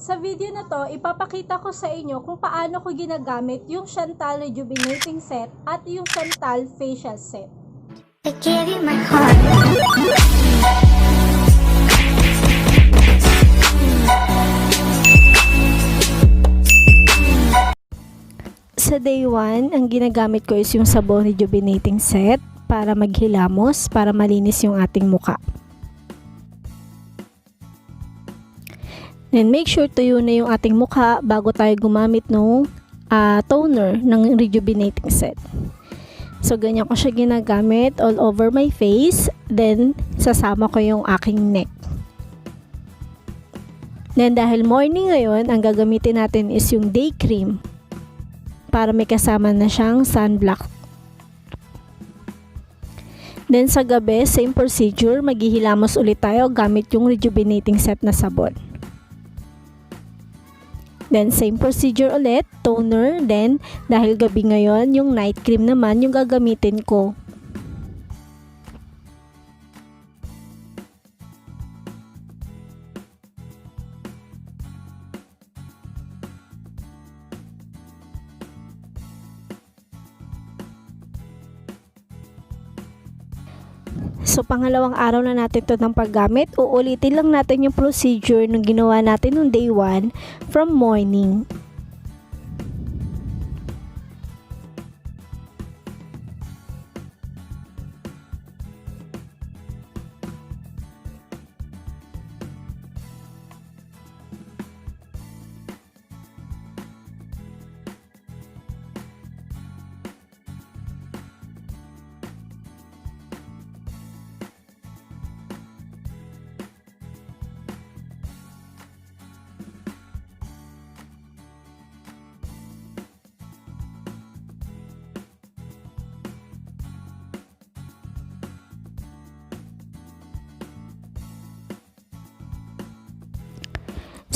Sa video na to, ipapakita ko sa inyo kung paano ko ginagamit yung Shantahl Rejuvenating Set at yung Shantahl Facial Set. I gave you my heart. Sa day 1, ang ginagamit ko is yung Shantahl Rejuvenating Set para maghilamos, para malinis yung ating muka. Then make sure tuyo na yung ating mukha bago tayo gumamit ng toner ng Rejuvenating Set. So ganyan ko siya ginagamit all over my face. Then sasama ko yung aking neck. Then dahil morning ngayon, ang gagamitin natin is yung day cream para may kasama na siyang sunblock. Then sa gabi, same procedure, maghihilamos ulit tayo gamit yung Rejuvenating Set na sabon. Then same procedure ulit, toner. Then dahil gabi ngayon, yung night cream naman yung gagamitin ko. So pangalawang araw na natin ito ng paggamit. Uulitin lang natin yung procedure nung ginawa natin nung day 1 from morning.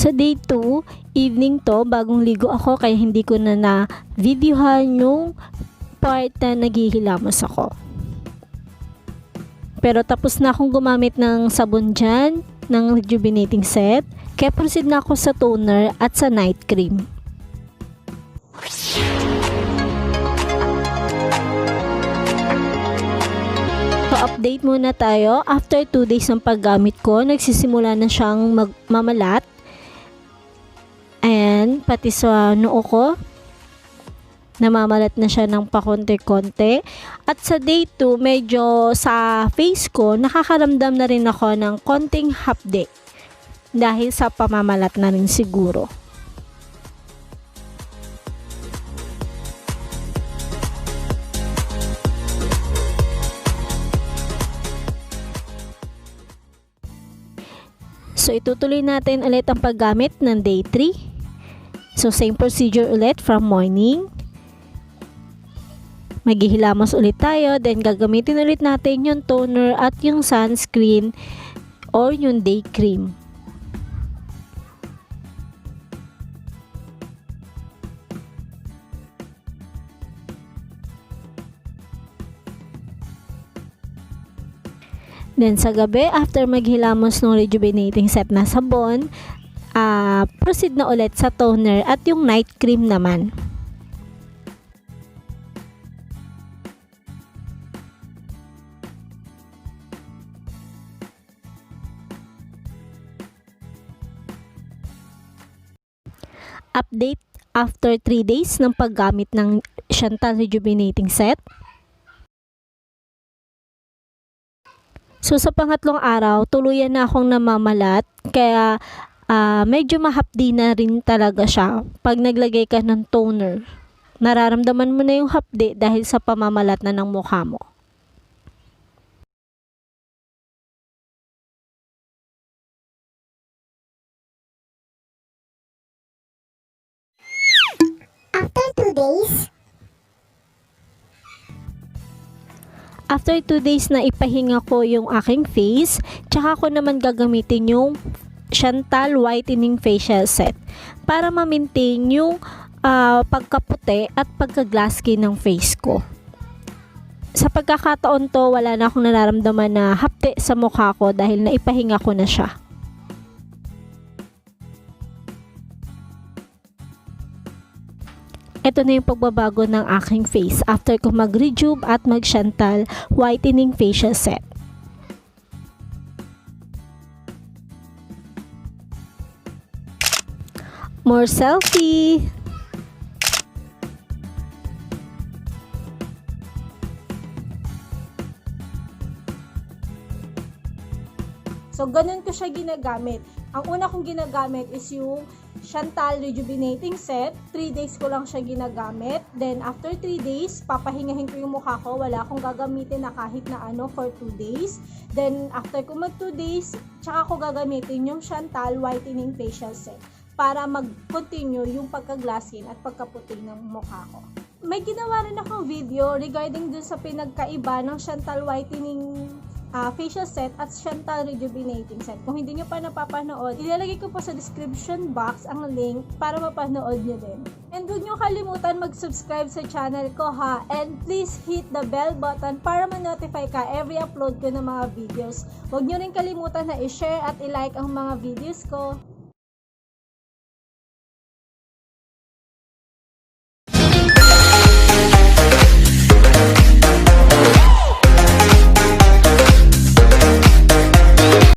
Sa day 2, evening to, bagong ligo ako kaya hindi ko na na-videohan yung part na naghihilamos ako. Pero tapos na akong gumamit ng sabon dyan, ng Rejuvenating Set, kaya proceed na ako sa toner at sa night cream. So update muna tayo. After 2 days ng paggamit ko, nagsisimula na siyang mamalat. Ayan, pati sa noo ko, namamalat na siya ng pakonti-konti. At sa day 2, medyo sa face ko, nakakaramdam na rin ako ng konting hapde. Dahil sa pamamalat na rin siguro. So itutuloy natin ulit ang paggamit ng day 3. So same procedure ulit from morning. Maghihilamos ulit tayo, then gagamitin ulit natin yung toner at yung sunscreen or yung day cream. Then sa gabi, after maghilamos ng Rejuvenating Set na sabon, proceed na ulit sa toner at yung night cream naman. Update after 3 days ng paggamit ng Shantahl Rejuvenating Set. So sa pangatlong araw, tuluyan na akong namamalat, kaya medyo mahapdi na rin talaga siya pag naglagay ka ng toner. Nararamdaman mo na yung hapdi dahil sa pamamalat na ng mukha mo. After 2 days na ipahinga ko yung aking face, tsaka ko naman gagamitin yung Shantahl Whitening Facial Set para ma-maintain yung pagkaputi at pagka-glass skin ng face ko. Sa pagkakataon to, wala na akong nararamdaman na hapde sa mukha ko dahil naipahinga ko na siya. Ito na yung pagbabago ng aking face after ko mag-rejuve at mag-Shantahl Whitening Facial Set. More selfie! So, ganun ko siya ginagamit. Ang una kong ginagamit is yung Shantahl Rejuvenating Set. 3 days ko lang siya ginagamit. Then, after 3 days, papahingahin ko yung mukha ko. Wala akong gagamitin na kahit na ano for 2 days. Then, after ko mag 2 days, tsaka ko gagamitin yung Shantahl Whitening Facial Set para mag-continue yung pagka-glassing at pagkaputi ng mukha ko. May ginawa rin akong video regarding dun sa pinagkaiba ng Shantahl Whitening facial set at Shantahl Rejuvenating Set. Kung hindi nyo pa napapanood, ilalagay ko po sa description box ang link para mapanood nyo din. And huwag nyo kalimutan mag-subscribe sa channel ko ha. And please hit the bell button para ma-notify ka every upload ko ng mga videos. Huwag nyo rin kalimutan na i-share at i-like ang mga videos ko.